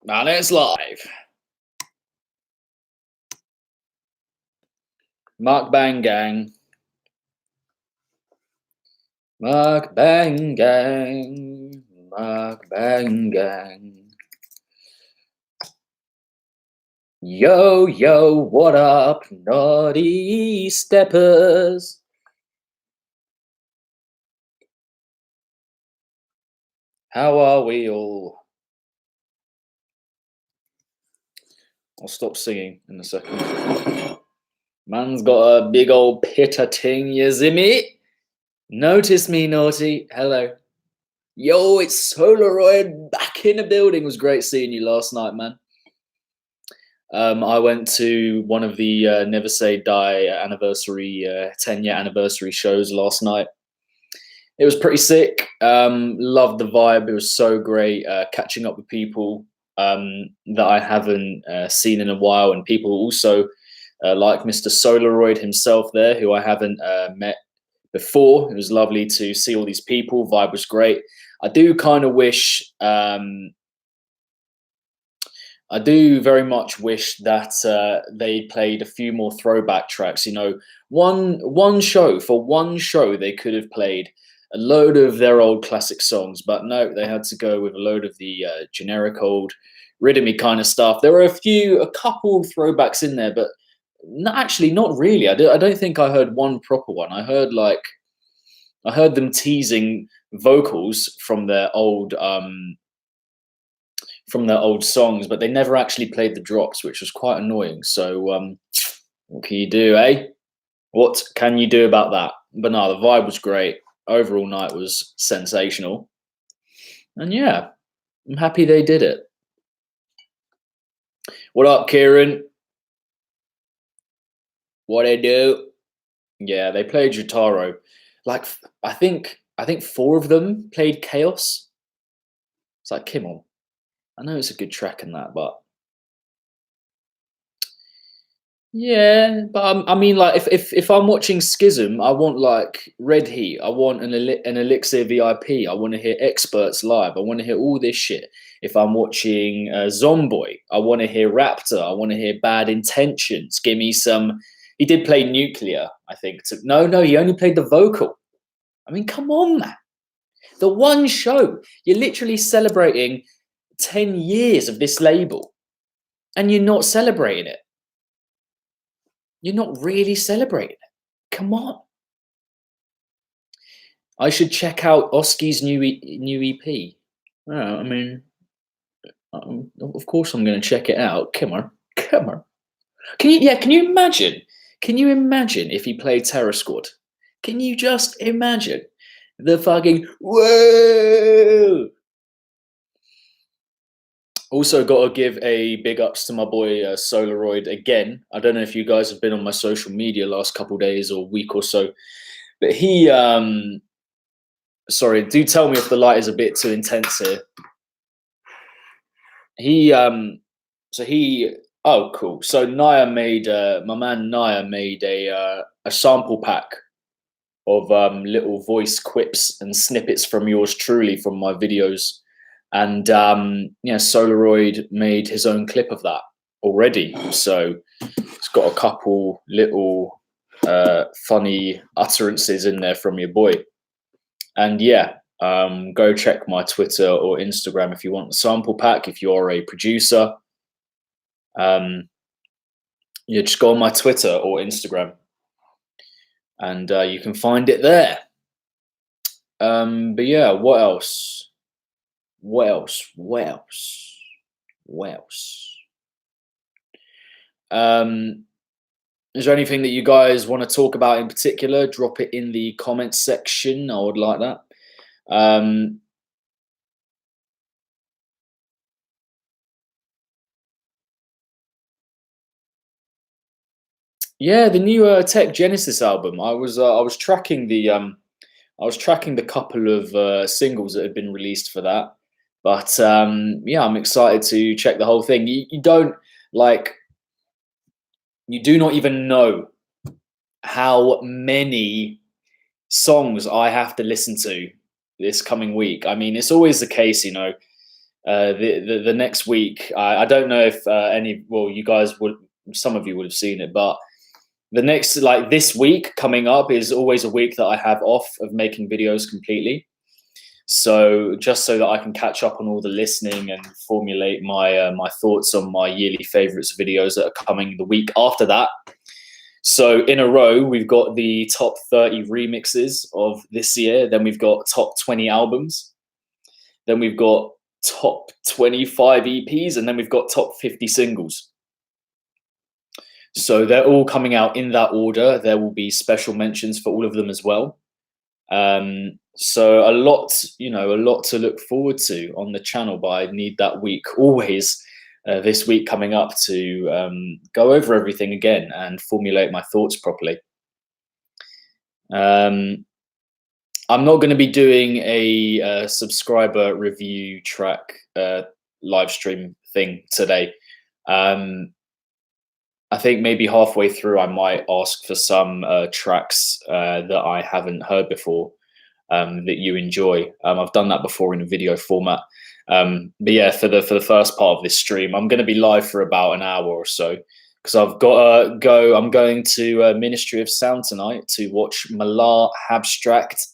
And it's live. Mark Bang Gang. Mark Bang Gang. Mark Bang Gang. Yo, yo, what up, naughty steppers? How are we all? I'll stop singing in a second. Man's got a big old pitter ting, you see me? Notice me, naughty. Hello. Yo, it's Solaroid back in the building. It was great seeing you last night, man. I went to one of the Never Say Die anniversary, 10-year anniversary shows last night. It was pretty sick. Loved the vibe. It was so great catching up with people that I haven't seen in a while, and people also like Mr. Solaroid himself there, who I haven't met before. It was lovely to see all these people. Vibe was great. I do kind of wish. I do very much wish that they played a few more throwback tracks. You know, one show they could have played a load of their old classic songs, but no, they had to go with a load of the generic old rhythmy kind of stuff. There were a couple throwbacks in there, but actually not really. I don't think I heard one proper one. I heard them teasing vocals from their old songs, but they never actually played the drops, which was quite annoying. So what can you do, eh? What can you do about that? But no, the vibe was great. Overall night was sensational. And yeah, I'm happy they did it. What up, Kieran? What they do? Yeah, they played Jutaro. Like, I think 4 of them played Chaos. It's like, come on. I know it's a good track and that, but yeah, but I mean, like, if I'm watching Schism, I want like Red Heat, I want an Elixir VIP, I want to hear Experts live, I want to hear all this shit. If I'm watching Zomboy, I want to hear Raptor, I want to hear Bad Intentions. Give me some. He did play Nuclear, I think. No, he only played the vocal. I mean, come on, man. The one show you're literally celebrating 10 years of this label, and you're not celebrating it. You're not really celebrating it. Come on. I should check out Oski's new EP. Oh, I mean, of course I'm going to check it out. Come on. Can you imagine? Can you imagine if he played Terror Squad? Can you just imagine the fucking whoa? Also, got to give a big ups to my boy Solaroid again. I don't know if you guys have been on my social media last couple days or week or so, but he sorry, do tell me if the light is a bit too intense here. Oh cool. So Naya made my man Naya made a sample pack of little voice quips and snippets from yours truly from my videos. And yeah, Solaroid made his own clip of that already. So it's got a couple little funny utterances in there from your boy. And yeah, go check my Twitter or Instagram if you want the sample pack. If you're a producer, you just go on my Twitter or Instagram, and you can find it there. But yeah, what else? Is there anything that you guys want to talk about in particular? Drop it in the comments section. I would like that. Yeah, the new Tech Genesis album. I was tracking the couple of singles that had been released for that. But yeah, I'm excited to check the whole thing. You don't like. You do not even know how many songs I have to listen to this coming week. I mean, it's always the case, you know. The next week, I don't know if you guys would, some of you would have seen it, but the next, like this week coming up, is always a week that I have off of making videos completely. So just so that I can catch up on all the listening and formulate my thoughts on my yearly favorites videos that are coming the week after that. So in a row, we've got the top 30 remixes of this year. Then we've got top 20 albums. Then we've got top 25 EPs, and then we've got top 50 singles. So they're all coming out in that order. There will be special mentions for all of them as well. So a lot to look forward to on the channel, but I need that week always, this week coming up, to go over everything again and formulate my thoughts properly. I'm not going to be doing a subscriber review track live stream thing today. I think maybe halfway through I might ask for some tracks that I haven't heard before, that you enjoy. I've done that before in a video format. But yeah, for the first part of this stream, I'm going to be live for about an hour or so, because I've got to go. I'm going to Ministry of Sound tonight to watch Malar Abstract,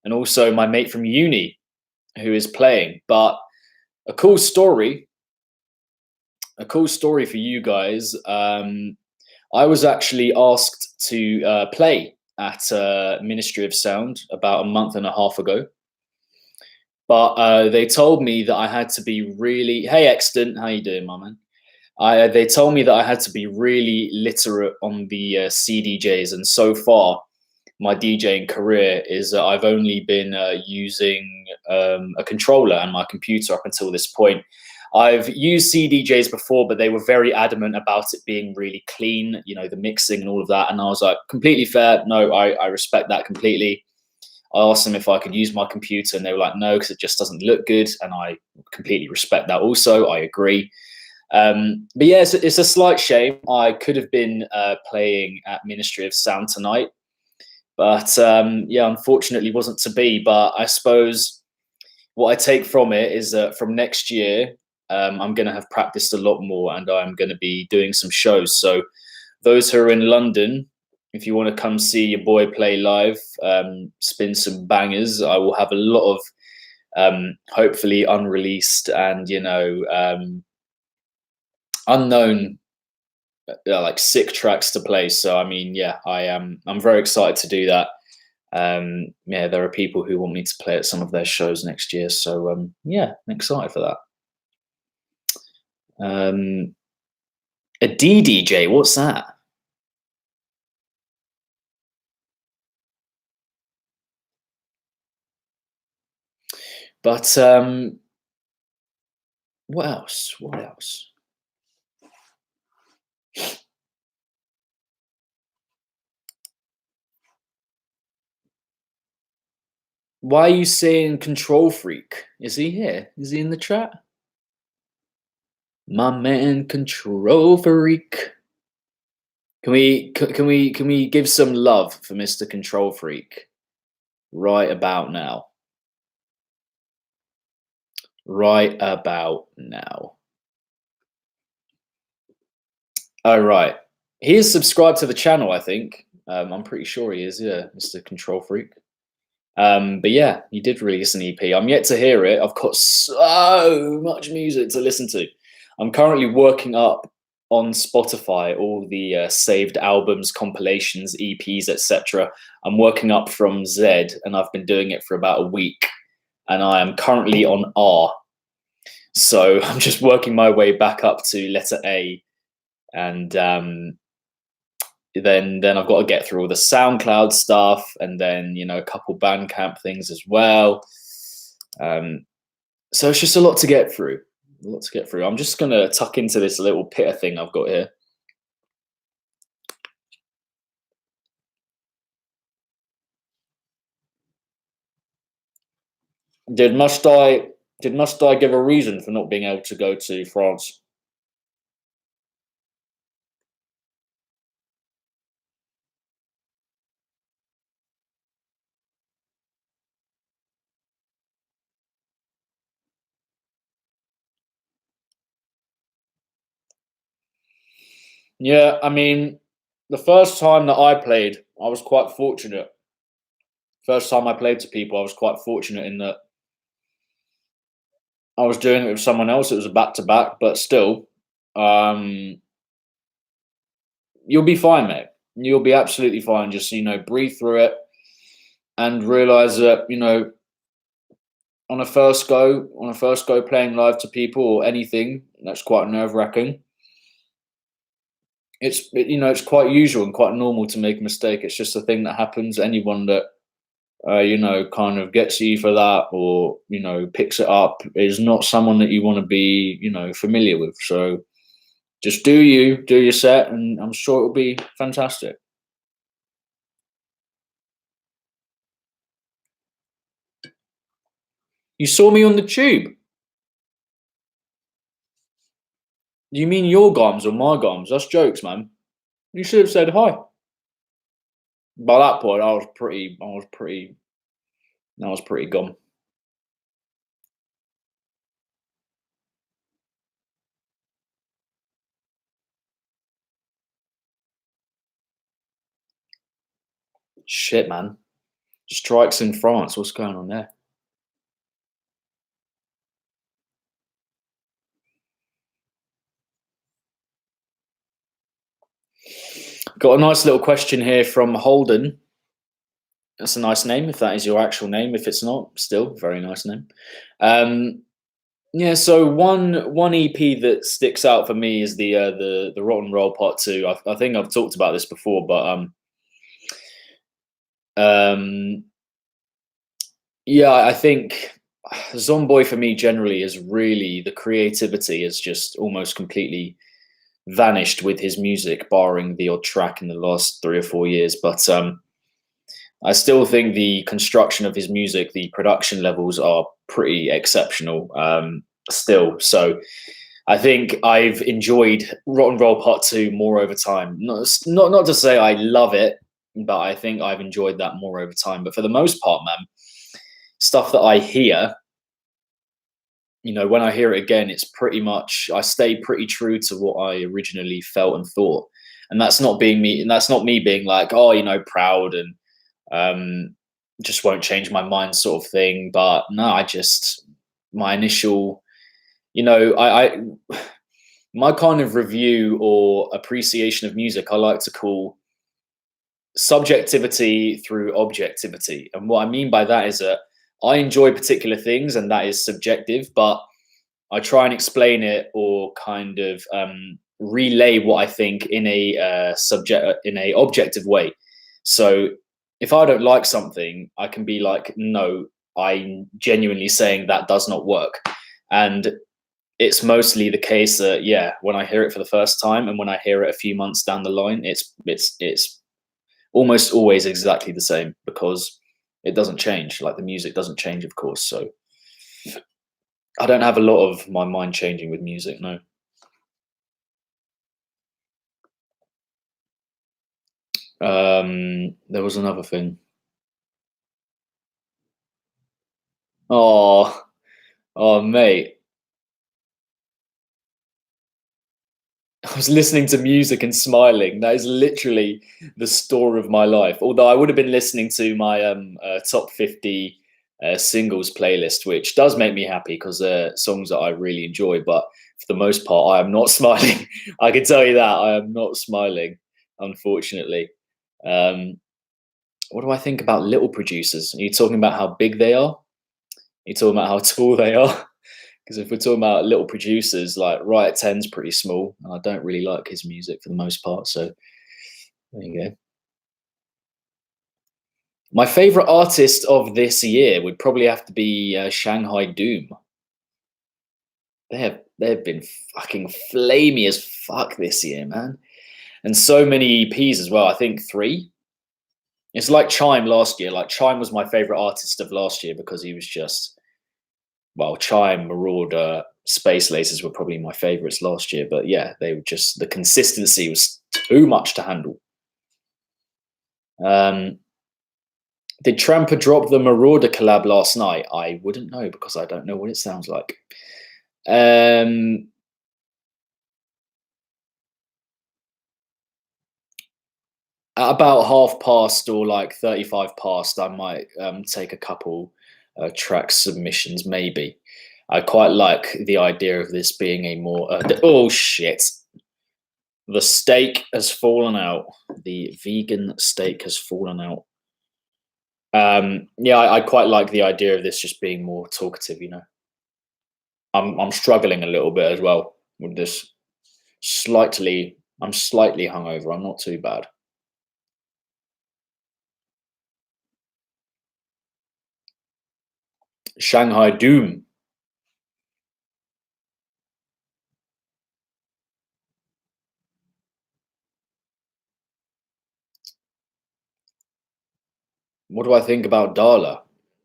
and also my mate from uni who is playing. But a cool story for you guys. I was actually asked to play at Ministry of Sound about a month and a half ago. But they told me that I had to be really... Hey, Exton, how you doing, my man? They told me that I had to be really literate on the CDJs, and so far, my DJing career is that I've only been using a controller and my computer up until this point. I've used CDJs before, but they were very adamant about it being really clean, you know, the mixing and all of that. And I was like, completely fair. No, I respect that completely. I asked them if I could use my computer, and they were like, no, because it just doesn't look good. And I completely respect that also. I agree. But yeah, it's a slight shame. I could have been playing at Ministry of Sound tonight, but yeah, unfortunately wasn't to be. But I suppose what I take from it is that from next year, I'm going to have practiced a lot more, and I'm going to be doing some shows. So those who are in London, if you want to come see your boy play live, spin some bangers, I will have a lot of hopefully unreleased and, you know, unknown like sick tracks to play. So I mean, yeah, I'm very excited to do that. Yeah, there are people who want me to play at some of their shows next year, so yeah, I'm excited for that. A DDJ, what's that? But what else? What else? Why are you saying Control Freak? Is he here? Is he in the chat? My man, Control Freak. Can we give some love for Mr. Control Freak right about now? Right about now. Oh, right. He is subscribed to the channel, I think. I'm pretty sure he is, yeah, Mr. Control Freak. But yeah, he did release an EP. I'm yet to hear it. I've got so much music to listen to. I'm currently working up on Spotify all the saved albums, compilations, EPs, etc. I'm working up from Z, and I've been doing it for about a week. And I am currently on R. So I'm just working my way back up to letter A. And then I've got to get through all the SoundCloud stuff, and then, you know, a couple Bandcamp things as well. So it's just a lot to get through. A lot to get through. I'm just gonna tuck into this little pitter thing I've got here. Must I give a reason for not being able to go to France? Yeah, I mean, the first time that I played, I was quite fortunate. First time I played to people, I was quite fortunate in that I was doing it with someone else. It was a back to back, but still, um, you'll be fine, mate. You'll be absolutely fine. Just breathe through it and realize that on a first go playing live to people or anything that's quite nerve wracking. It's quite usual and quite normal to make a mistake. It's just a thing that happens. Anyone that kind of gets you for that or picks it up is not someone that you want to be familiar with. So just do your set, and I'm sure it'll be fantastic. You saw me on the tube. You mean your gums or my gums? That's jokes, man. You should have said hi. By that point, I was pretty gone. Shit, man. Strikes in France. What's going on there? Got a nice little question here from Holden. That's a nice name if that is your actual name. If it's not, still very nice name. Um, yeah. So one EP that sticks out for me is the Rotten Roll Part Two. I think I've talked about this before, but um, yeah, I think Zomboy for me generally is really the creativity is just almost completely vanished with his music, barring the odd track in the last 3 or 4 years. But I still think the construction of his music, the production levels are pretty exceptional still. So I think I've enjoyed Rock and Roll Part Two more over time. Not to say I love it, but I think I've enjoyed that more over time. But for the most part, man, stuff that I hear, when I hear it again, it's pretty much I stay pretty true to what I originally felt and thought. And that's not being me, and that's not me being like, oh, proud and um, just won't change my mind sort of thing. But no, my initial, I my kind of review or appreciation of music, I like to call subjectivity through objectivity. And what I mean by that is that I enjoy particular things, and that is subjective, but I try and explain it or kind of relay what I think in a in a objective way. So if I don't like something, I can be like, no, I'm genuinely saying that does not work. And it's mostly the case that yeah, when I hear it for the first time and when I hear it a few months down the line, it's almost always exactly the same because it doesn't change. Like the music doesn't change, of course. So I don't have a lot of my mind changing with music. No. There was another thing. Oh, oh, mate. I was listening to music and smiling. That is literally the story of my life. Although I would have been listening to my top 50 singles playlist, which does make me happy because they're songs that I really enjoy. But for the most part, I am not smiling. I can tell you that I am not smiling, unfortunately. Um, what do I think about little producers? Are you talking about how big they are? You're talking about how tall they are? Because if we're talking about little producers, like Riot Ten's pretty small, and I don't really like his music for the most part. So there you go. My favorite artist of this year would probably have to be Shanghai Doom. They have been fucking flamey as fuck this year, man, and so many EPs as well. I think three. It's like Chime last year. Like Chime was my favorite artist of last year because he was just well, Chime, Marauder, Space Lasers were probably my favorites last year. But yeah, they were just the consistency was too much to handle. Um, did Tramper drop the Marauder collab last night? I wouldn't know because I don't know what it sounds like. Um, At about half past or like 35 past, I might take a couple track submissions, maybe. I quite like the idea of this being a more. Oh shit! The steak has fallen out. The vegan steak has fallen out. Yeah, I quite like the idea of this just being more talkative. You know, I'm struggling a little bit as well with this. I'm slightly hungover. I'm not too bad. Shanghai Doom. What do I think about Darla?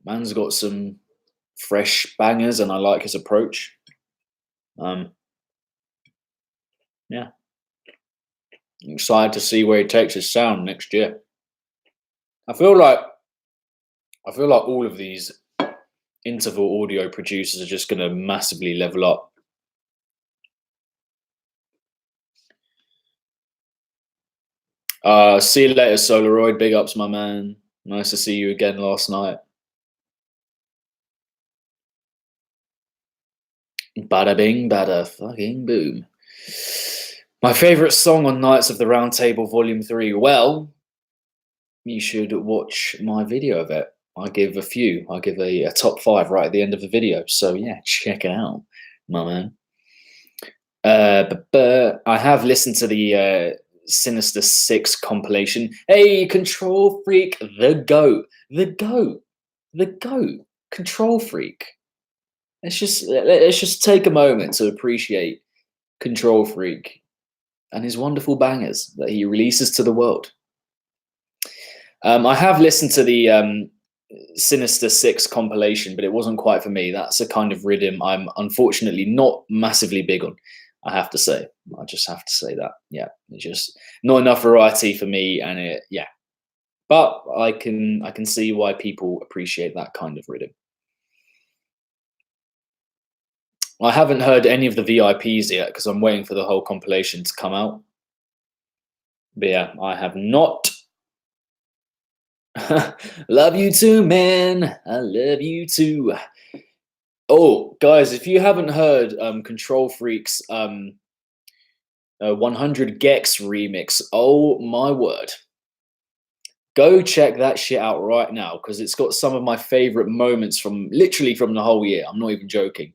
Man's got some fresh bangers, and I like his approach. Yeah, I'm excited to see where he takes his sound next year. I feel like all of these interval audio producers are just going to massively level up. See you later, Solaroid. Big ups, my man. Nice to see you again last night. Bada bing, bada fucking boom. My favorite song on Knights of the Round Table Volume 3. Well, you should watch my video of it. I give a few. I give a top 5 right at the end of the video. So yeah, check it out, my man. But I have listened to the Sinister Six compilation. Hey, Control Freak, the goat, Control Freak. Let's just take a moment to appreciate Control Freak and his wonderful bangers that he releases to the world. I have listened to the Sinister Six compilation, but it wasn't quite for me. That's a kind of rhythm I'm unfortunately not massively big on. I have to say, I just have to say that. Yeah, it's just not enough variety for me, and yeah. But I can see why people appreciate that kind of rhythm. I haven't heard any of the VIPs yet because I'm waiting for the whole compilation to come out. But yeah, I have not. Love you too, man. I love you too. Oh, guys, if you haven't heard Control Freak's 100 Gex remix, oh my word. Go check that shit out right now because it's got some of my favorite moments from literally from the whole year. I'm not even joking.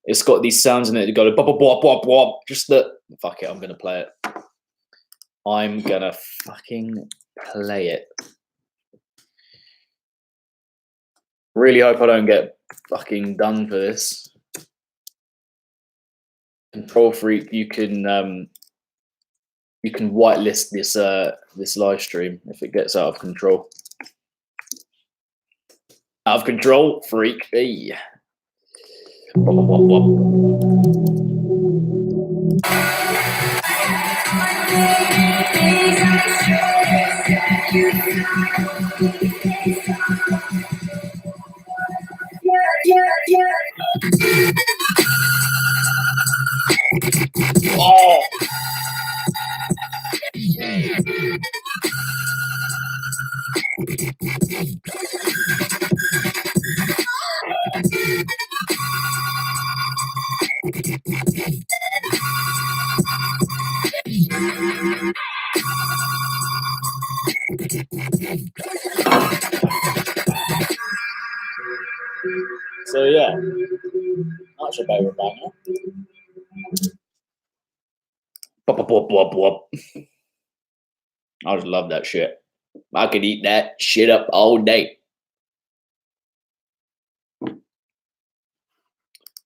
It's got these sounds in it that go bop, bop, bop, bop, bop. Just the fuck it, I'm gonna play it. I'm gonna fucking play it. Really hope I don't get fucking done for this. Control Freak, you can whitelist this this live stream if it gets out of control. Out of control, freak. Hey. Wop, wop, wop. Oh. So yeah, that's your favorite banger. Bop, bop, bop, bop, bop. I just love that shit. I could eat that shit up all day.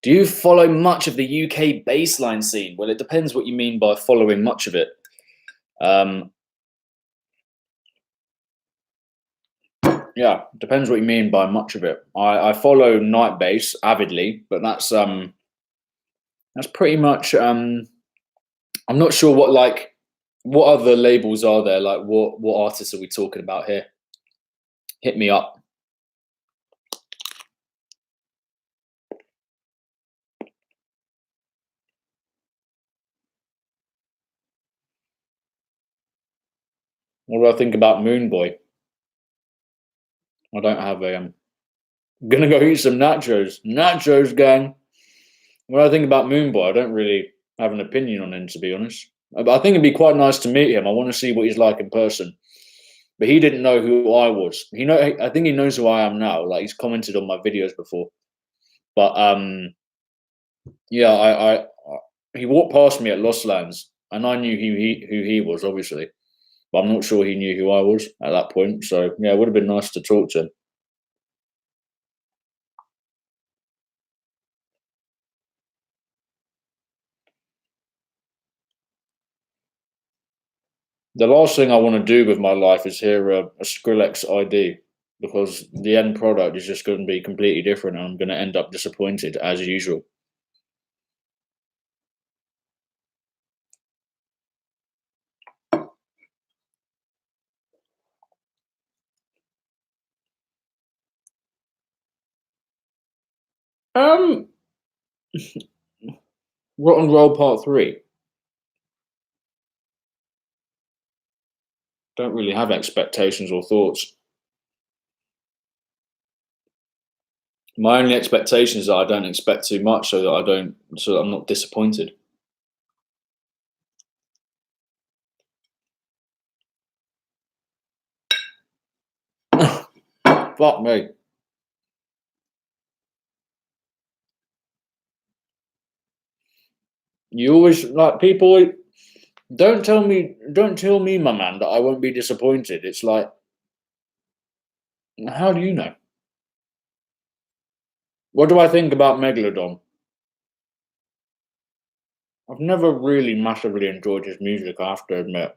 Do you follow much of the UK bassline scene? Well, it depends what you mean by following much of it. Yeah, depends what you mean by much of it. I follow night bass avidly, but that's pretty much. I'm not sure what other labels are there. Like what artists are we talking about here? Hit me up. What do I think about Moon Boy? I don't have a. I'm gonna go eat some nachos. Nachos, gang. What do I think about Moon Boy? I don't really have an opinion on him, to be honest. But I think it'd be quite nice to meet him. I want to see what he's like in person. But he didn't know who I was. I think he knows who I am now. Like, he's commented on my videos before. But yeah, he walked past me at Lost Lands, and I knew who he was, obviously. But I'm not sure he knew who I was at that point. So yeah, it would have been nice to talk to him. The last thing I want to do with my life is hear a Skrillex ID, because the end product is just going to be completely different, and I'm going to end up disappointed as usual. Um, Rotten Roll Part 3. Don't really have expectations or thoughts. My only expectation is that I don't expect too much, so that I'm not disappointed. Fuck me. You always like people. Don't tell me, my man, that I won't be disappointed. It's like, how do you know? What do I think about Megalodon? I've never really massively enjoyed his music, I have to admit.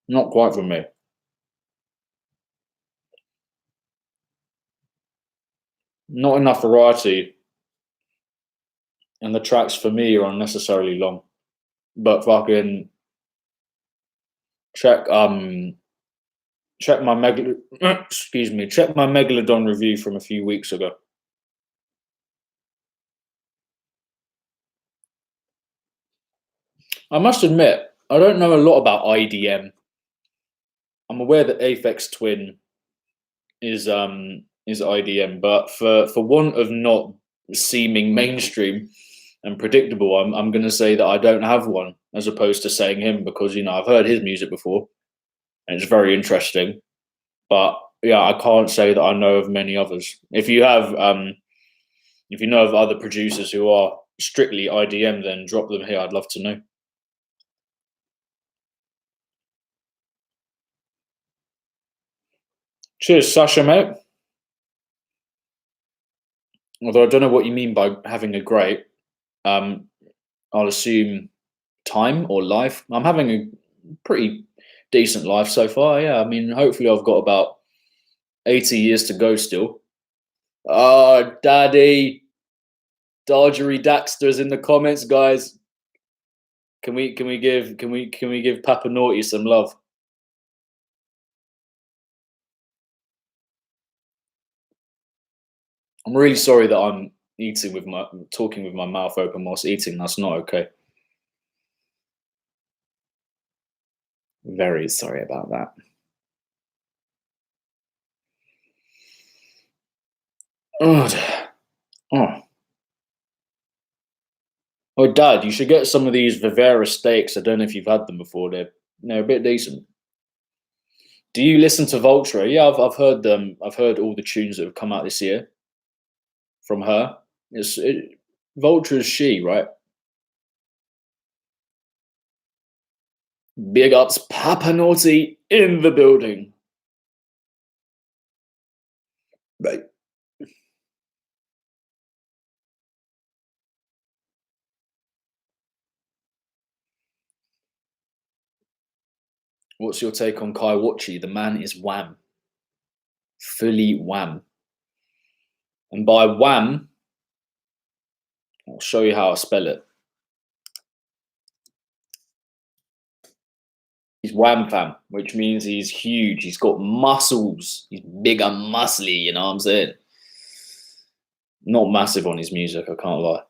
Not quite for me. Not enough variety, and the tracks for me are unnecessarily long. But fucking check check my check my Megalodon review from a few weeks ago. I must admit, I don't know a lot about IDM. I'm aware that Aphex Twin is IDM, but for want of not seeming mainstream and predictable, I'm going to say that I don't have one, as opposed to saying him, because I've heard his music before, and it's very interesting. But yeah, I can't say that I know of many others. If you know of other producers who are strictly IDM, then drop them here. I'd love to know. Cheers, Sasha, mate. Although I don't know what you mean by having a great. I'll assume time or life. I'm having a pretty decent life so far. Yeah, I mean, hopefully I've got about 80 years to go still. Oh, Daddy, Dargery Daxter's in the comments, guys. Can we give Papa Naughty some love? I'm really sorry that I'm talking with my mouth open whilst eating. That's not okay. Very sorry about that. Oh, oh, Dad, you should get some of these Vivera steaks. I don't know if you've had them before. They're a bit decent. Do you listen to Vulture? Yeah, I've heard them. I've heard all the tunes that have come out this year from her. Vulture is she, right? Big ups, Papa Naughty in the building. Right. What's your take on Kai Wachi? The man is wham. Fully wham. And by wham, I'll show you how I spell it. He's wham fam, which means he's huge. He's got muscles. He's big and muscly, you know what I'm saying? Not massive on his music, I can't lie.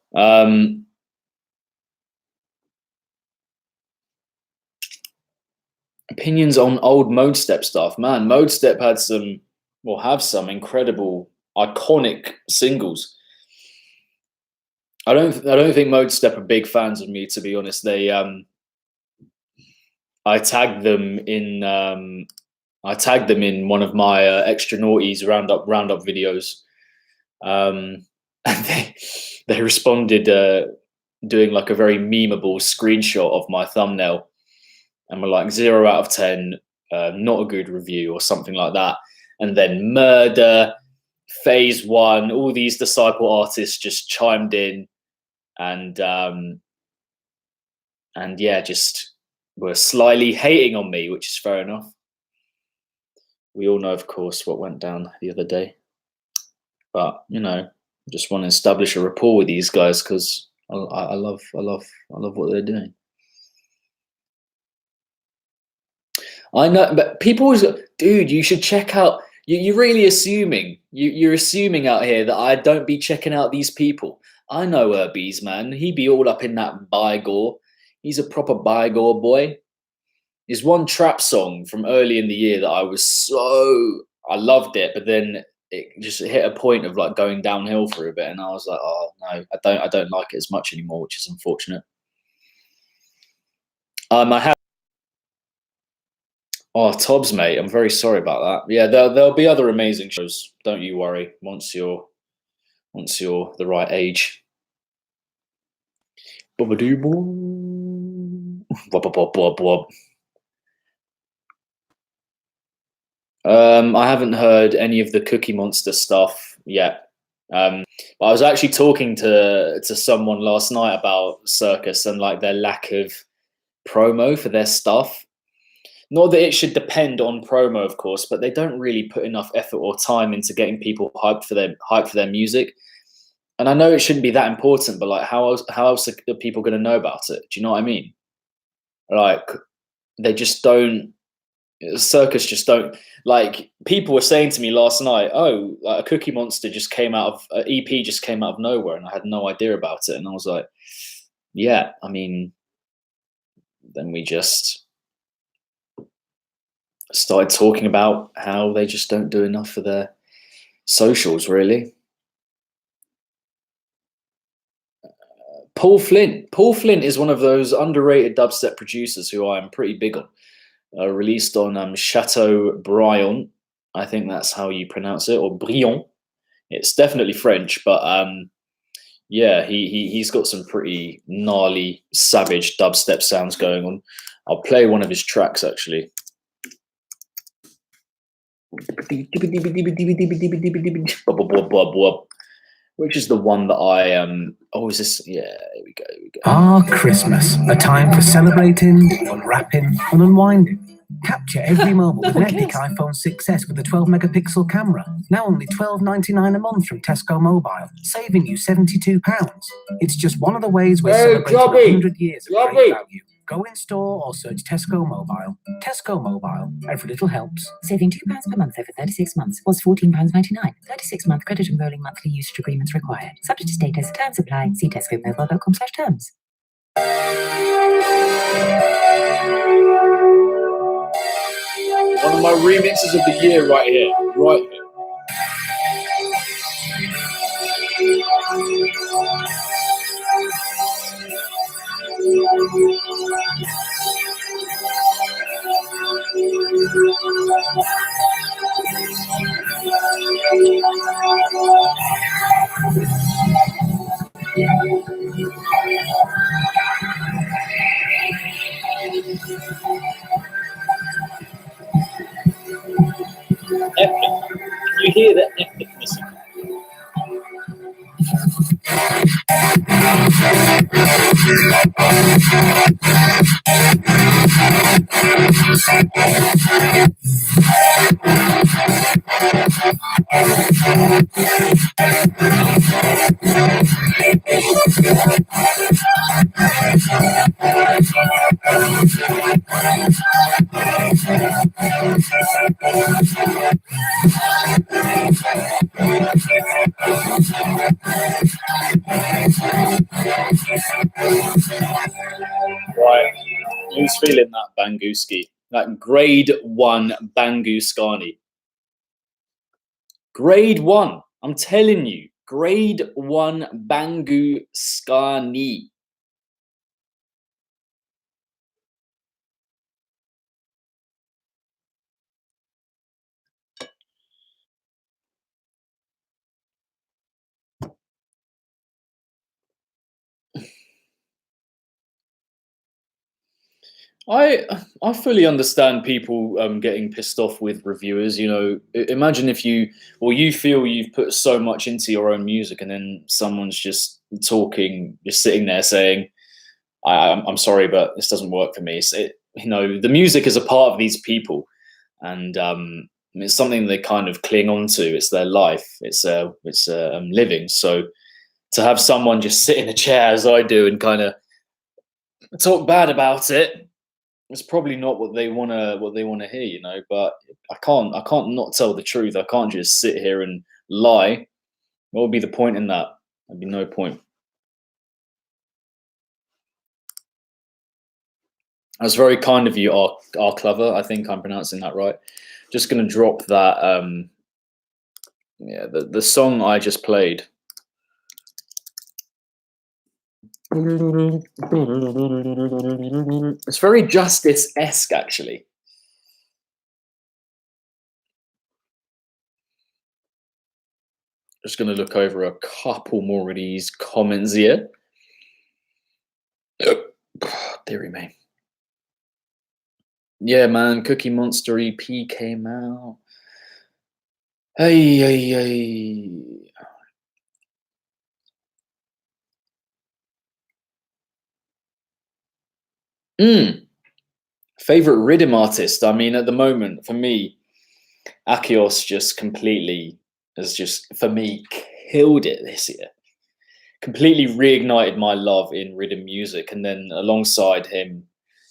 Opinions on old Mode Step stuff. Man, Mode Step had some, well, have some incredible, iconic singles. I don't think Mode Step are big fans of me, to be honest. They I tagged them in one of my extra naughties roundup videos. And they responded doing like a very memeable screenshot of my thumbnail, and were like 0 out of 10, not a good review or something like that. And then Murder, Phase One, all these disciple artists just chimed in, and yeah, just were slyly hating on me, which is fair enough. We all know, of course, what went down the other day. But you know, I just want to establish a rapport with these guys because I love what they're doing. I know, but people always go, dude, you should check out. You're really assuming. You're assuming out here that I don't be checking out these people. I know Urbees, man. He be all up in that Bygore. He's a proper Bygore boy. There's one trap song from early in the year that I loved it, but then it just hit a point of like going downhill for a bit, and I was like, oh no, I don't like it as much anymore, which is unfortunate. I have. Oh, Tobbs, mate, I'm very sorry about that. Yeah, there'll be other amazing shows. Don't you worry. Once you're the right age. I haven't heard any of the Cookie Monster stuff yet. But I was actually talking to someone last night about Circus and like their lack of promo for their stuff. Not that it should depend on promo, of course, but they don't really put enough effort or time into getting people hyped for their music. And I know it shouldn't be that important, but like, how else are people going to know about it? Do you know what I mean? Like, they just don't. Circus just don't. Like, people were saying to me last night, oh, like a Cookie Monster just came out of EP just came out of nowhere, and I had no idea about it. And I was like, yeah, I mean, then we just started talking about how they just don't do enough for their socials, really. Paul Flint is one of those underrated dubstep producers who I'm pretty big on. Released on Chateau Briand, I think that's how you pronounce it, or Briand. It's definitely French, but yeah, he's got some pretty gnarly, savage dubstep sounds going on. I'll play one of his tracks actually. Which is the one that I oh, is this? Yeah, here we go. Christmas, a time for celebrating, unwrapping, and unwinding. Capture every moment with an epic iPhone 6s with a 12-megapixel camera. Now only $12.99 a month from Tesco Mobile, saving you £72. It's just one of the ways we're celebrating 100 years of great value. Go in store or search Tesco Mobile. Tesco Mobile, every little helps. Saving £2 per month over 36 months was £14.99. 36-month credit and rolling monthly usage agreements required. Subject to status. Terms apply. See tescomobile.com/terms. One of my remixes of the year right here. Right here. Epic. You hear the epicness of it. Right, who's feeling that Banguski? Like grade 1 Banguskani. Grade 1. I'm telling you. Grade 1 Banguskani. I fully understand people getting pissed off with reviewers. You know, imagine if you feel you've put so much into your own music, and then someone's just talking, just sitting there saying, "I'm sorry, but this doesn't work for me." You know, the music is a part of these people, and it's something they kind of cling on to. It's their life. It's living. So to have someone just sit in a chair as I do and kind of talk bad about it, it's probably not what they wanna hear, you know. But I can't not tell the truth. I can't just sit here and lie. What would be the point in that? There'd be no point. That's very kind of you, R Clever. I think I'm pronouncing that right. Just gonna drop that. Yeah, the song I just played. It's very Justice-esque, actually. Just going to look over a couple more of these comments here. Deary me. Yeah, man, Cookie Monster EP came out. Hey. Favorite rhythm artist? I mean, at the moment, for me, Akios just completely has just, for me, killed it this year. Completely reignited my love in rhythm music. And then alongside him,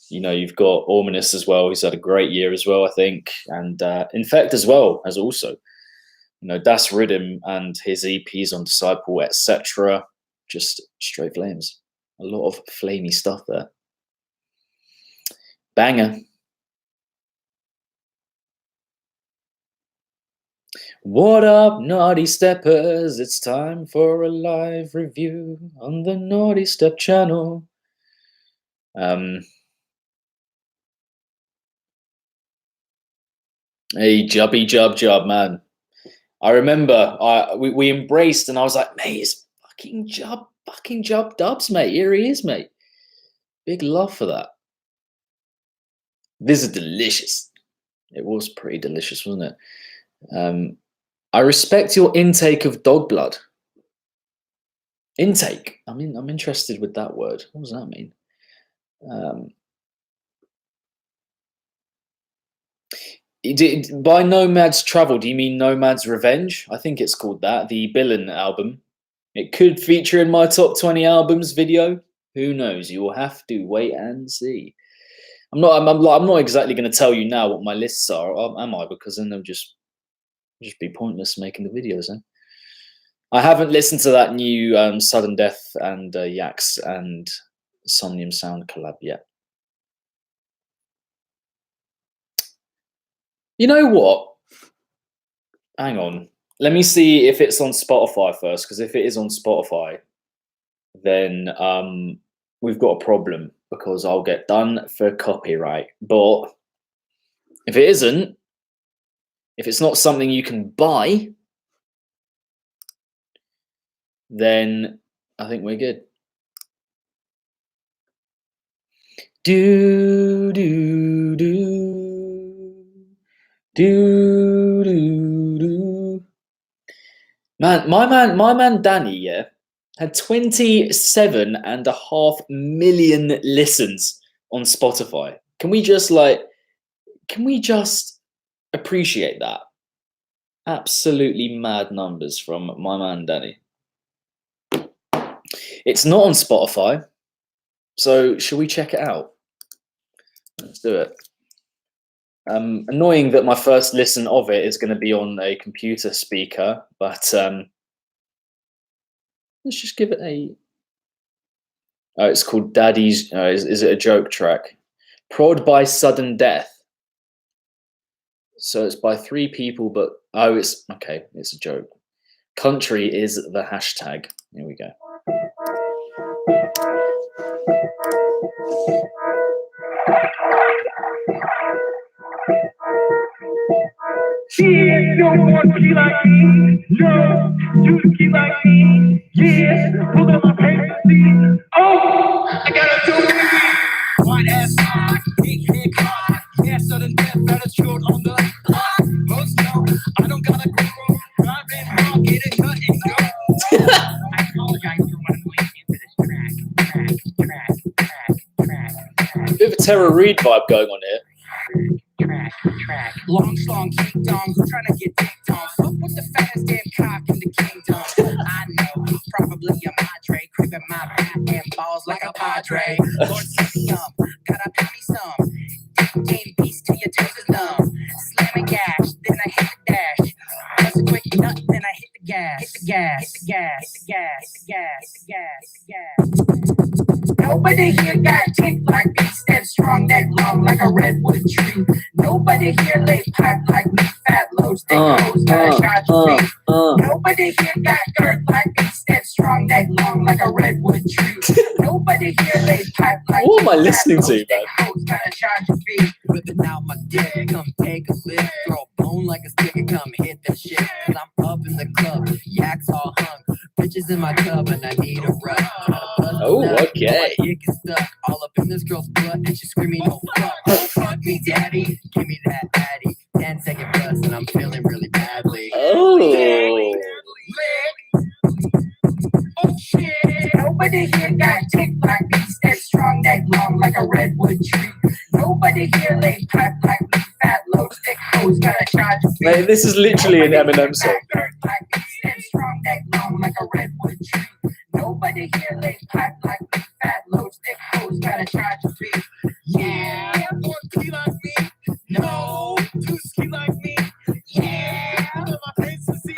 you know, you've got Ominous as well. He's had a great year as well, I think. And Infect as well has also. You know, Das Rhythm and his EPs on Disciple, etc. Just straight flames. A lot of flamey stuff there. Banger. What up, Naughty Steppers? It's time for a live review on the Naughty Step channel. Hey, Jub, man. I remember we embraced, and I was like, mate, it's fucking Jub Dubs, mate. Here he is, mate. Big love for that. This is delicious. It was pretty delicious, wasn't it? I respect your intake of dog blood. Intake. I mean, I'm interested with that word. What does that mean? By Nomad's Travel, do you mean Nomad's Revenge? I think it's called that. The Billin album. It could feature in my top 20 albums video. Who knows? You will have to wait and see. I'm not exactly going to tell you now what my lists are, am I? Because then they'll just be pointless making the videos. Then I haven't listened to that new Sudden Death and Yax and Somnium Sound collab yet. You know what? Hang on. Let me see if it's on Spotify first, because if it is on Spotify, then we've got a problem, because I'll get done for copyright. But if it isn't, if it's not something you can buy, then I think we're good. Do do do do do do. Man, my man Danny, yeah, had 27.5 million listens on Spotify. Can we just appreciate that? Absolutely mad numbers from my man Danny. It's not on Spotify, so should we check it out? Let's do it. Annoying that my first listen of it is going to be on a computer speaker, but let's just give it a... Oh, it's called Daddy's... is it a joke track? Prod by Sudden Death. So it's by 3 people, but oh, it's okay. It's a joke. Country is the hashtag. Here we go. Yeah, no one be like me. No, you be like me. Yeah, pull up my paper, see. Oh, I gotta do it. White ass on, big head car. Yeah, sudden death, attitude on the block. Most know I don't gotta go. Driving hard, get it cut and go. I apologize for what I'm going into this track. Bit of a Tara Reid vibe going on here. Track. Long slong kingdom, who tryna get dicked on? Fuck with the fattest damn cock in the kingdom. I know, probably a madre, creeping my back and balls like a padre. Lord, set me up, gotta pay me some. Game piece till your toes is numb. Slam and gash, then I hit the dash. Plus a quick nut, then I hit the gas. Hit the gas, hit the gas, hit the gas, hit the gas, hit the gas, hit the gas. Nobody here got tick like me, step strong, neck long like a redwood tree. Nobody here lay pipe like me, fat loads, thick hoes, got a shot your face. Nobody here got girth like me, step strong, neck long like a redwood tree. Nobody here lay pipe like What am I me, listening fat to, loads, thick man? hoes, got a shot your feet. Whipping out my dick, come take a lift, throw a bone like a stick and come hit that shit. Cause I'm up in the club, yaks all hung, bitches in my cup and I need a rub. Oh, okay. My dick is stuck all up in this girl's butt and she's screaming, oh fuck, oh fuck me daddy, give me that addy. 10-second bust and I'm feeling really badly. Oh. Oh shit, nobody here got tick like me, step strong, neck long like a redwood tree. Nobody here lay pipe like me, fat loads, thick hoes, got a charge of feet. Mate, this is literally an Eminem song. Step strong, neck long like a redwood tree. Nobody here lay pipe like me, fat loads, thick hoes, got a charge of feet. Yeah, one ski like me. No, 2 ski like me. Yeah, my face to see.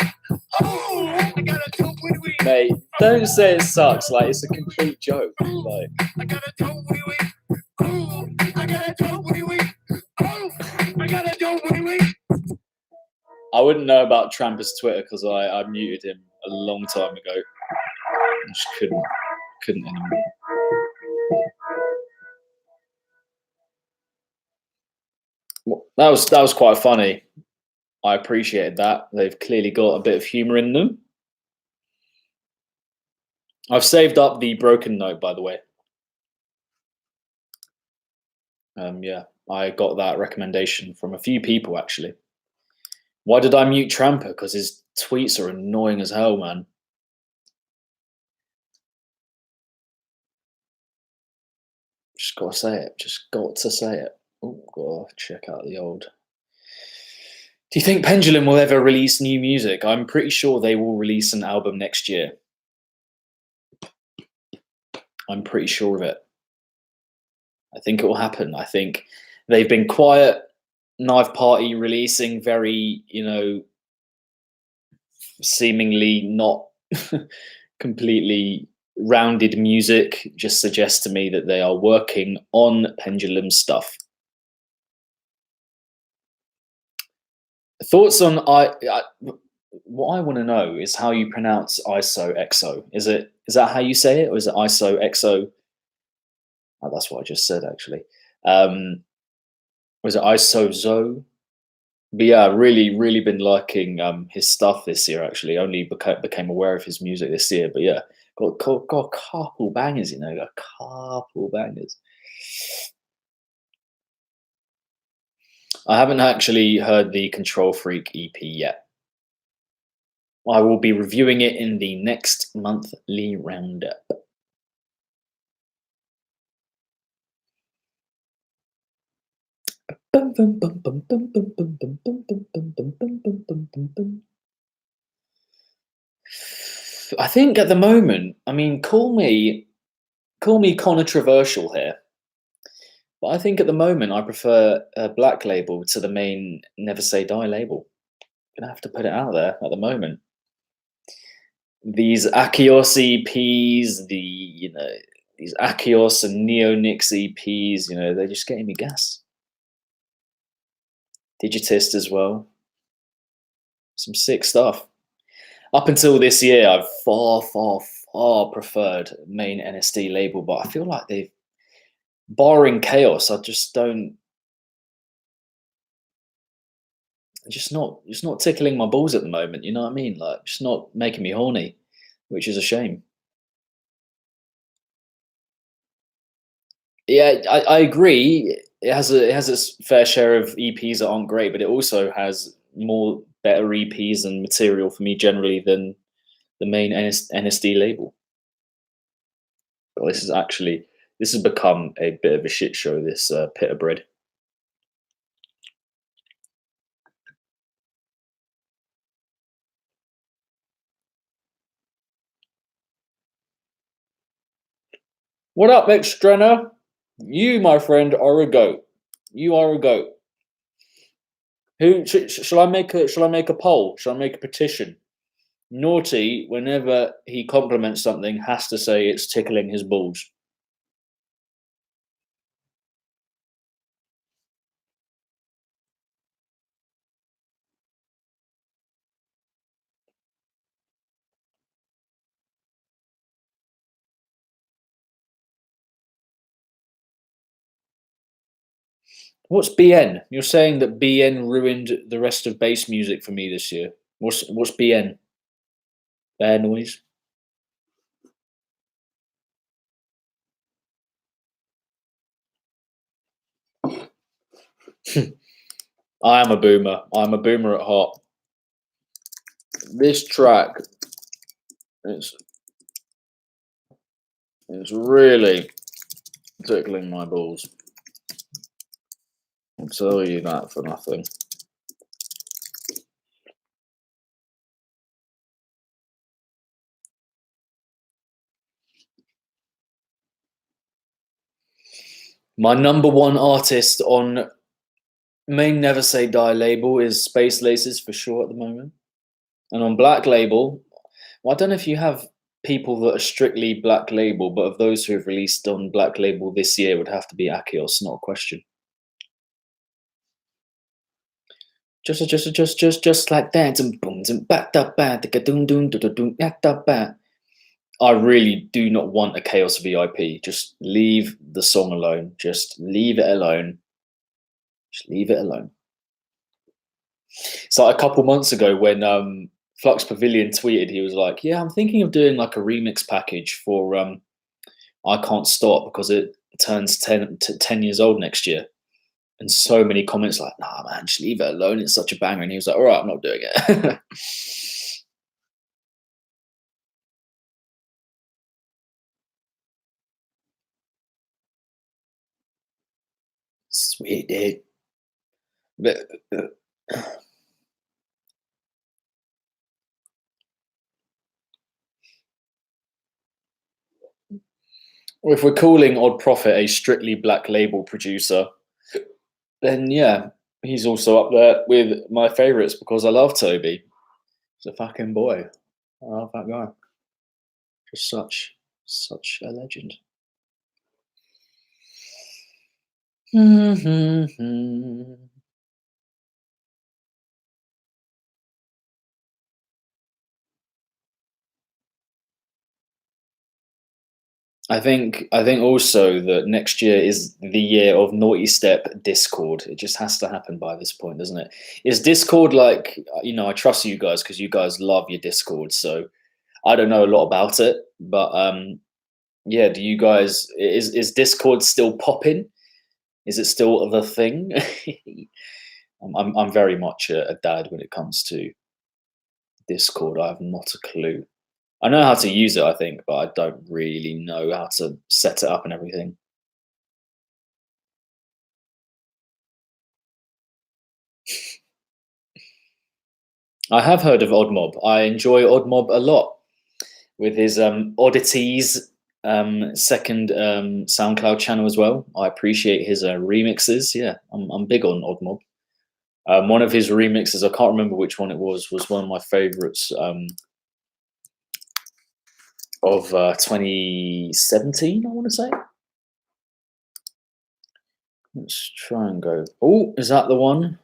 Oh, I got a dope wee wee. Mate, don't say it sucks. Like, it's a complete joke. Like, I got a dope wee wee. Oh, I got a dope wee wee. Oh, I got a dope wee wee. I wouldn't know about Tramper's Twitter because I muted him a long time ago. I just couldn't anymore. Well, that was quite funny. I appreciated that. They've clearly got a bit of humour in them. I've saved up the broken note, by the way. Yeah, I got that recommendation from a few people, actually. Why did I mute Tramper? Because his tweets are annoying as hell, man. Just got to say it. Just got to say it. Oh, gotta check out the old. Do you think Pendulum will ever release new music? I'm pretty sure they will release an album next year. I'm pretty sure of it. I think it will happen. I think they've been quiet. Knife Party releasing very, seemingly not completely rounded music just suggests to me that they are working on Pendulum stuff. Thoughts on what I want to know is how you pronounce ISO EXO. Is that how you say it, or is it ISO EXO? Oh, that's what I just said, actually. Was it ISO Zo? But yeah, really been liking his stuff this year. Actually, only became aware of his music this year. But yeah, got a couple bangers. Got a couple bangers. I haven't actually heard the Control Freak EP yet. I will be reviewing it in the next monthly roundup. I think at the moment, I mean, call me controversial here, but I think at the moment I prefer a Black Label to the main Never Say Die label. Gonna have to put it out there at the moment. These Akios EPs, these Akios and Neonix EPs, they're just getting me gas. Digitist as well. Some sick stuff. Up until this year, I've far preferred main NSD label, but I feel like they've, barring Chaos, I just don't. Just not tickling my balls at the moment. You know what I mean? Like, just not making me horny, which is a shame. Yeah, I agree. It has its fair share of EPs that aren't great, but it also has more better EPs and material for me generally than the main NSD label. But this has become a bit of a shit show. This pita bread. What up, Extrena? You, my friend, are a goat. You are a goat. Who shall I make a poll? Shall I make a petition? Naughty, whenever he compliments something, has to say it's tickling his balls. What's BN? You're saying that BN ruined the rest of bass music for me this year. What's BN? Bear noise. I am a boomer. I'm a boomer at heart. This track is really tickling my balls. I'll tell you that for nothing. My number one artist on main Never Say Die label is Space Laces for sure at the moment. And on Black Label, well, I don't know if you have people that are strictly Black Label, but of those who have released on Black Label this year would have to be Akios, not a question. Just like that. I really do not want a Chaos VIP. Just leave the song alone. Just leave it alone. Just leave it alone. So a couple months ago when Flux Pavilion tweeted, he was like, yeah, I'm thinking of doing like a remix package for I Can't Stop because it turns 10 years old next year. And so many comments like, nah, man, just leave it alone. It's such a banger. And he was like, all right, I'm not doing it. Sweet, dude. But, if we're calling Odd Prophet a strictly Black Label producer, then yeah, he's also up there with my favorites because I love Toby. He's a fucking boy. I love that guy. Just such a legend. I think also that next year is the year of Naughty Step Discord. It just has to happen by this point, doesn't it? Is Discord like, you know, I trust you guys because you guys love your Discord, so I don't know a lot about it, but yeah, do you guys, is Discord still popping? Is it still the thing? I'm very much a dad when it comes to Discord. I have not a clue. I know how to use it, I think, but I don't really know how to set it up and everything. I have heard of Odd Mob. I enjoy Odd Mob a lot with his Oddities second SoundCloud channel as well. I appreciate his remixes. Yeah, I'm big on Odd Mob. One of his remixes, I can't remember which one it was one of my favorites of 2017, I want to say. Let's try and go. Oh, is that the one?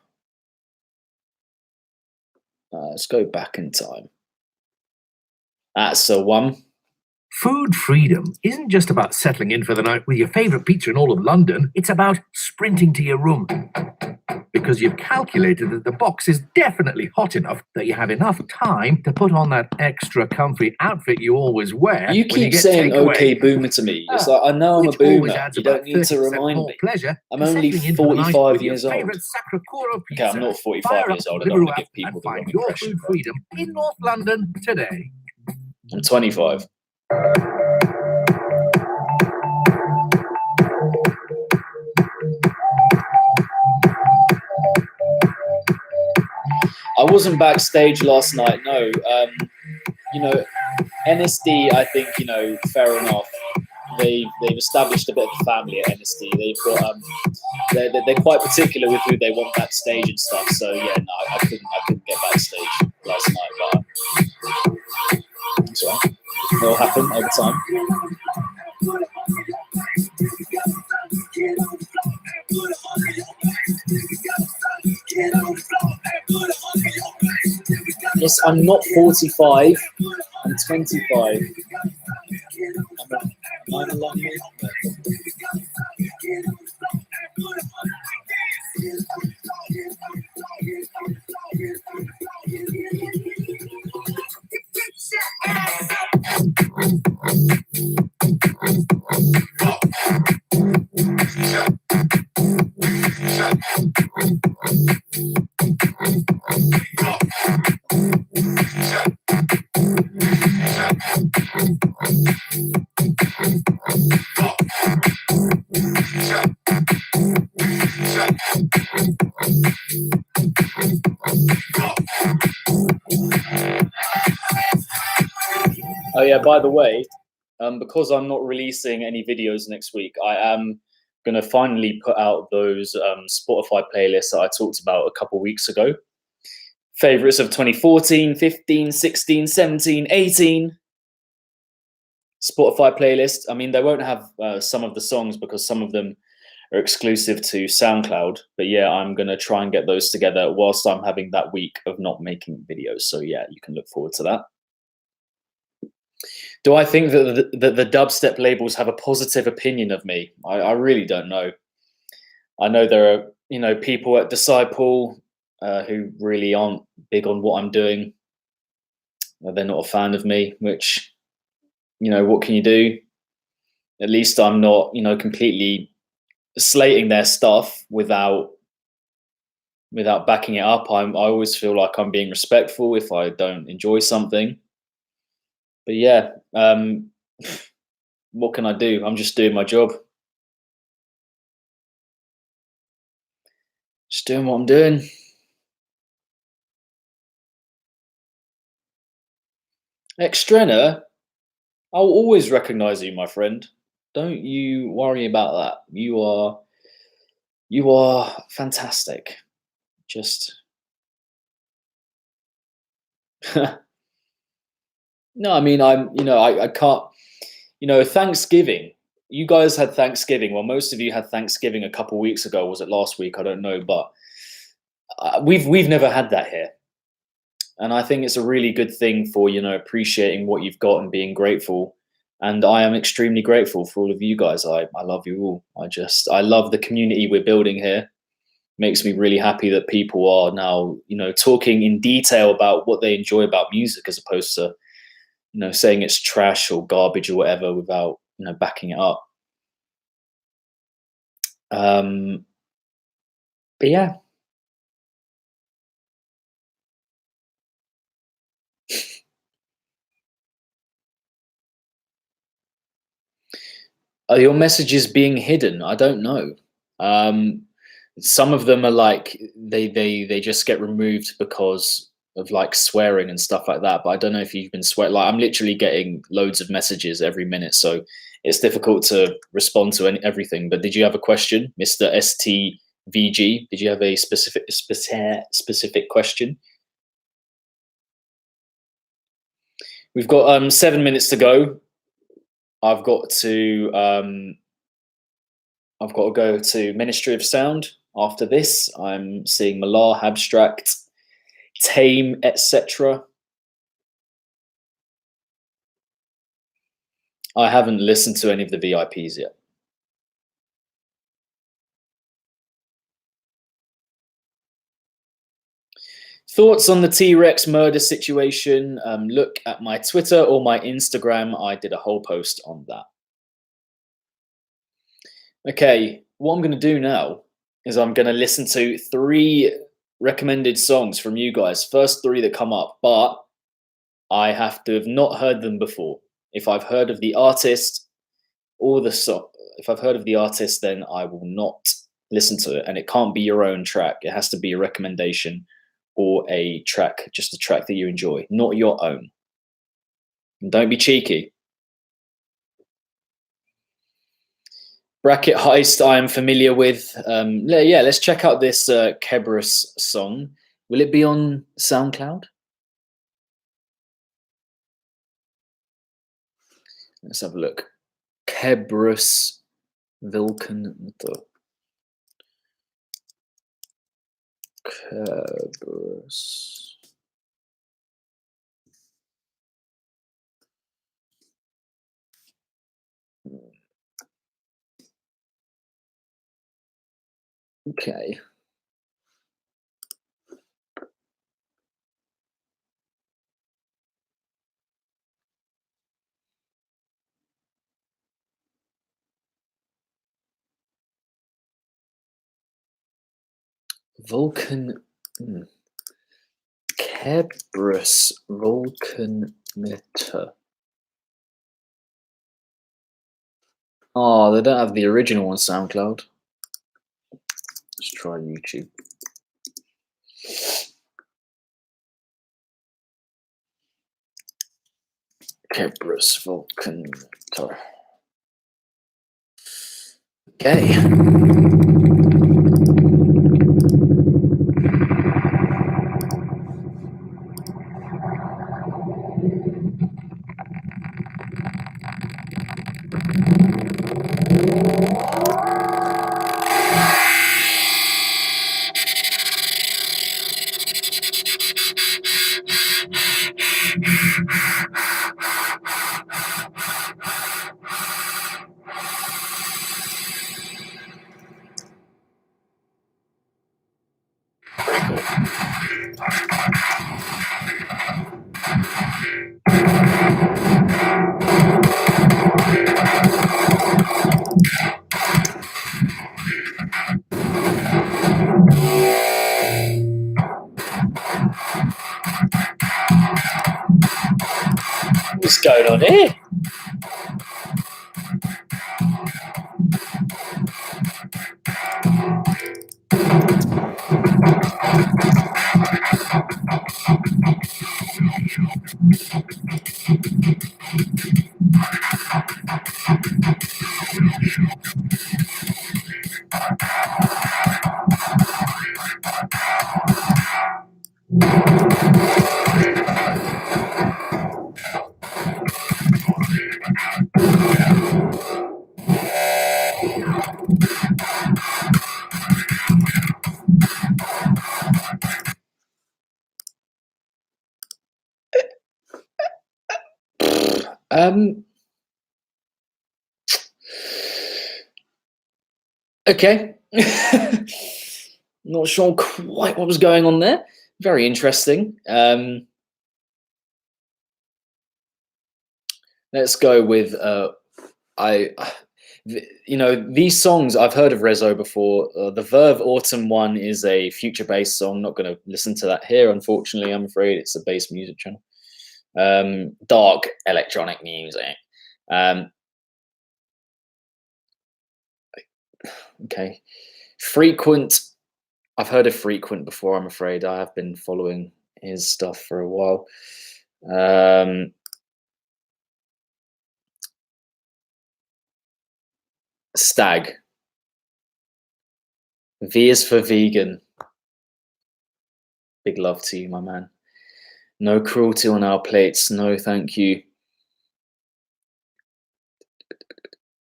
Let's go back in time. That's the one. Food freedom isn't just about settling in for the night with your favourite pizza in all of London. It's about sprinting to your room. Because you've calculated that the box is definitely hot enough that you have enough time to put on that extra comfy outfit you always wear. You when you keep get saying takeaway. "okay, boomer" to me. It's like I know I'm a Which always boomer. adds You about don't need to 30% remind more me. pleasure I'm to only settling in for the night 45 with your years old. favourite Sacrocoro pizza. Okay, I'm not 45 Fire years up old. I the don't want Deliveroo to give app people and the wrong find your impression. food freedom in North London today. I'm 25. I wasn't backstage last night. No, you know, NSD. I think fair enough. They've established a bit of a family at NSD. They've got they're quite particular with who they want backstage and stuff. So yeah, no, I couldn't get backstage last night, but that's all right. It'll happen over time. Yes, I'm not 45. I'm 25. I'm along with. Oh yeah, by the way, because I'm not releasing any videos next week, I am going to finally put out those Spotify playlists that I talked about a couple weeks ago. Favorites of 2014, 15, 16, 17, 18. Spotify playlist. I mean, they won't have some of the songs because some of them are exclusive to SoundCloud. But yeah, I'm going to try and get those together whilst I'm having that week of not making videos. So yeah, you can look forward to that. Do I think that the dubstep labels have a positive opinion of me? I really don't know. I know there are people at Disciple who really aren't big on what I'm doing. They're not a fan of me, which what can you do? At least I'm not completely slating their stuff without backing it up. I always feel like I'm being respectful if I don't enjoy something. But yeah, what can I do? I'm just doing my job. Just doing what I'm doing. Extrena, I'll always recognize you, my friend. Don't you worry about that. You are fantastic. Just no, I mean I can't. Thanksgiving. You guys had Thanksgiving. Well, most of you had Thanksgiving a couple weeks ago. Was it last week? I don't know, but we've never had that here, and I think it's a really good thing for appreciating what you've got and being grateful. And I am extremely grateful for all of you guys. I love you all. I love the community we're building here. Makes me really happy that people are now talking in detail about what they enjoy about music as opposed to saying it's trash or garbage or whatever without backing it up. But yeah. Are your messages being hidden? I don't know. Some of them are like they just get removed because of like swearing and stuff like that. But I don't know if you've been swearing. Like I'm literally getting loads of messages every minute, so it's difficult to respond to everything. But did you have a question, Mr. STVG? Did you have a specific question? We've got 7 minutes to go. I've got to go to Ministry of Sound after this. I'm seeing Malar, Abstract, Tame, etc. I haven't listened to any of the VIPs yet. Thoughts on the T-Rex murder situation? Look at my Twitter or my Instagram. I did a whole post on that. Okay, what I'm going to do now is I'm going to listen to 3 recommended songs from you guys. First 3 that come up, but I have to have not heard them before. If I've heard of the artist or the song, if I've heard of the artist, then I will not listen to it. And it can't be your own track. It has to be a recommendation or a track, just a track that you enjoy, not your own. And don't be cheeky. Bracket Heist I am familiar with. Yeah, let's check out this Kebrus song. Will it be on SoundCloud? Let's have a look. Kebrus Vilkenmutter. Kebrus. Okay. Vulcan. Kebrus Vulkenmutter. Oh, they don't have the original on SoundCloud. Let's try YouTube. Kebrus Vulkenmutter. Okay. What's going on here? Okay. Not sure quite what was going on there. Very interesting. Let's go with these songs I've heard of Rezo before. The Verve Autumn one is a future bass song. Not going to listen to that here, unfortunately. I'm afraid it's a bass music channel. Dark electronic music. Okay. Frequent. I've heard of Frequent before, I'm afraid. I have been following his stuff for a while. Stag. V is for vegan. Big love to you, my man. No cruelty on our plates. No, thank you.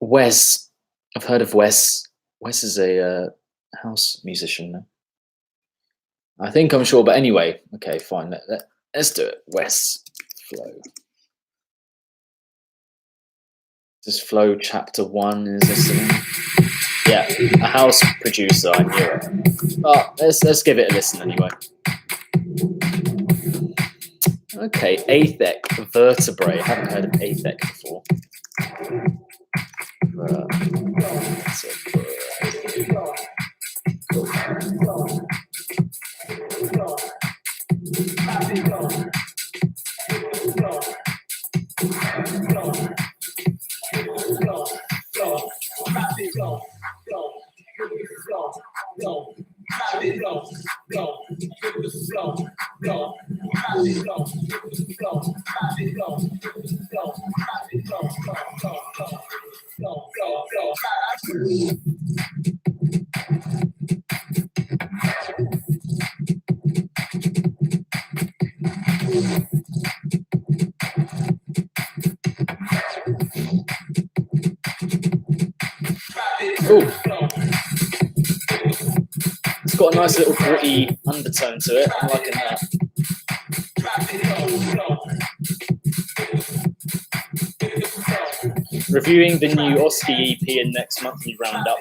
Wes. I've heard of Wes. Wes is a house musician. I think I'm sure, but anyway, okay, fine. Let's do it. Wes Flow. This is Flow Chapter 1 is listening. Yeah, a house producer. I knew it. But let's give it a listen anyway. Okay, Athec Vertebrae. I haven't heard of Athec before. Ooh. It's got a nice little gritty undertone to it. I'm liking that. Reviewing the new Oski EP in next monthly roundup.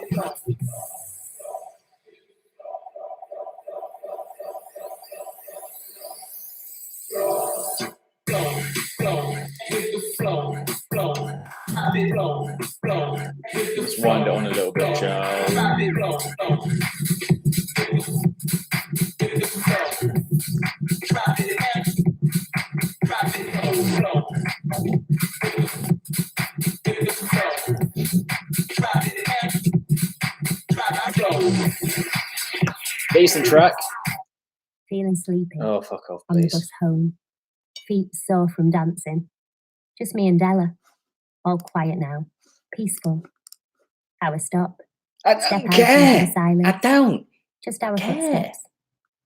Let's wind it on a little bit, Joe. Decent track. Feeling sleepy. Oh, fuck off, On the please. bus home. Feet sore from dancing. Just me and Della. All quiet now. Peaceful. Our stop. I Step don't out into care. the silence. I don't Just our care. footsteps.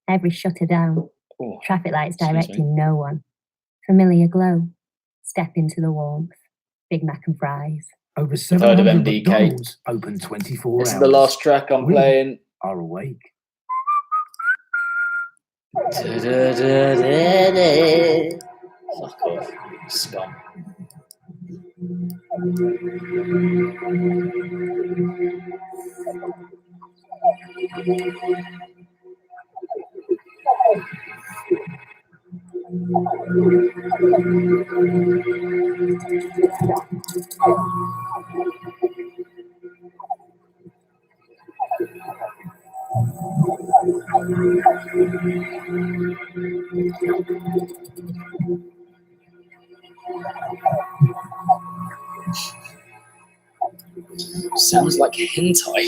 Every shutter down. Oh, Traffic lights excuse me. directing no one. Familiar glow. Step into the warmth. Big Mac and fries. Over heard of 700 MDK. McDonald's open 24 This hours. is the last track I'm We playing. are awake. Fuck off, scum. Sounds like hentai.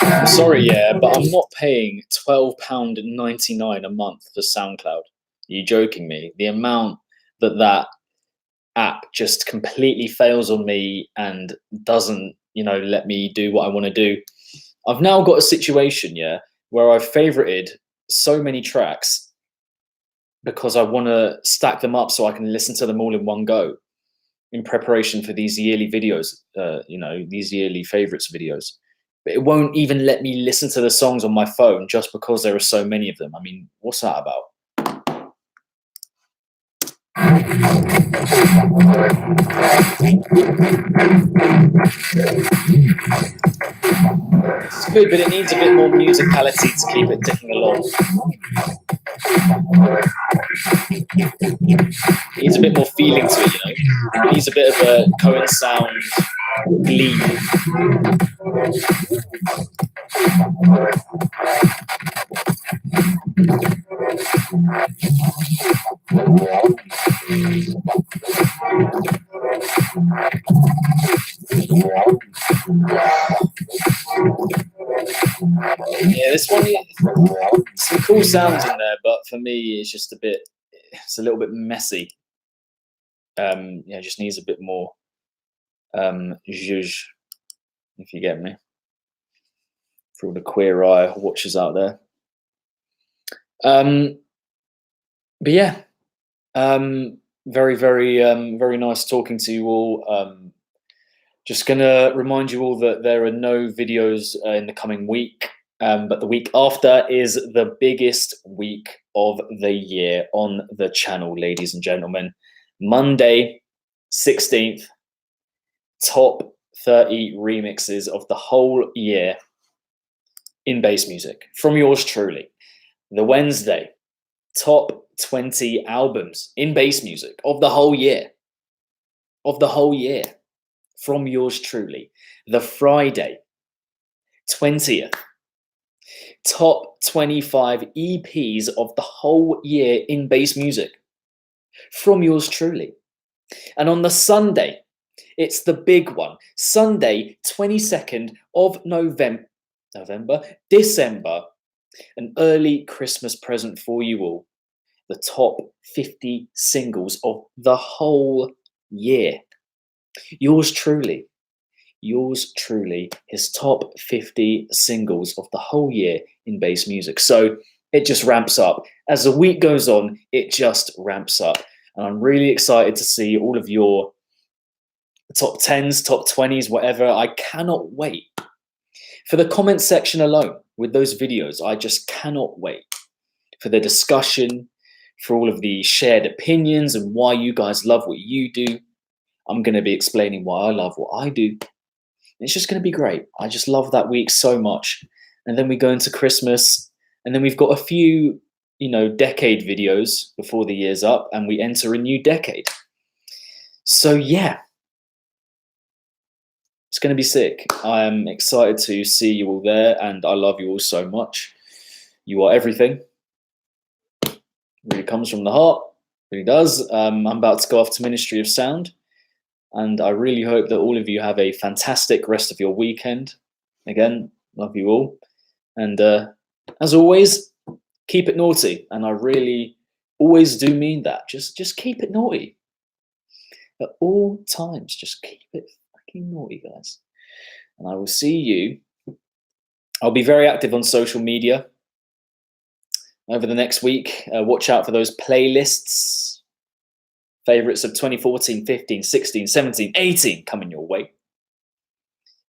I'm sorry, yeah, but I'm not paying £12.99 a month for SoundCloud. Are you joking me? The amount that app just completely fails on me and doesn't, let me do what I want to do. I've now got a situation, yeah, where I've favorited so many tracks because I want to stack them up so I can listen to them all in one go in preparation for these yearly videos, these yearly favorites videos. But it won't even let me listen to the songs on my phone just because there are so many of them. I mean, what's that about? It's good, but it needs a bit more musicality to keep it ticking along. It needs a bit more feeling to it, It needs a bit of a Cohen sound glee. Yeah, this one, some cool sounds in there, but for me, it's just it's a little bit messy. Yeah, it just needs a bit more zhuzh, if you get me. For all the queer eye watchers out there. But yeah, very, very nice talking to you all. Just gonna remind you all that there are no videos in the coming week, but the week after is the biggest week of the year on the channel, ladies and gentlemen. Monday, 16th, top 30 remixes of the whole year in bass music from yours truly. The Wednesday, top 20 albums in bass music of the whole year. From yours truly. The Friday, 20th, top 25 EPs of the whole year in bass music. From yours truly. And on the Sunday, it's the big one. Sunday, 22nd of December, an early Christmas present for you all. The top 50 singles of the whole year. Yours truly, his top 50 singles of the whole year in bass music. So it just ramps up. As the week goes on, it just ramps up. And I'm really excited to see all of your top 10s, top 20s, whatever. I cannot wait. For the comment section alone with those videos, I just cannot wait for the discussion, for all of the shared opinions and why you guys love what you do. I'm going to be explaining why I love what I do. It's just going to be great. I just love that week so much. And then we go into Christmas, and then we've got a few, decade videos before the year's up, and we enter a new decade. So yeah, it's going to be sick. I am excited to see you all there, and I love you all so much. You are everything. It really comes from the heart. It really does. I'm about to go off to Ministry of Sound. And I really hope that all of you have a fantastic rest of your weekend. Again, love you all. And as always, keep it naughty. And I really always do mean that. Just keep it naughty. At all times, just keep it fucking naughty, guys. And I will see you. I'll be very active on social media over the next week. Watch out for those playlists. Favorites of 2014, 15, 16, 17, 18 coming your way.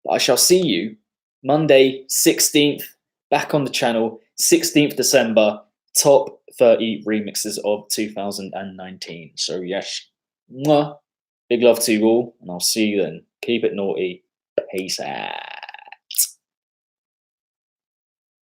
But I shall see you Monday, 16th, back on the channel, 16th December, top 30 remixes of 2019. So yes, mwah, big love to you all, and I'll see you then. Keep it naughty. Peace out.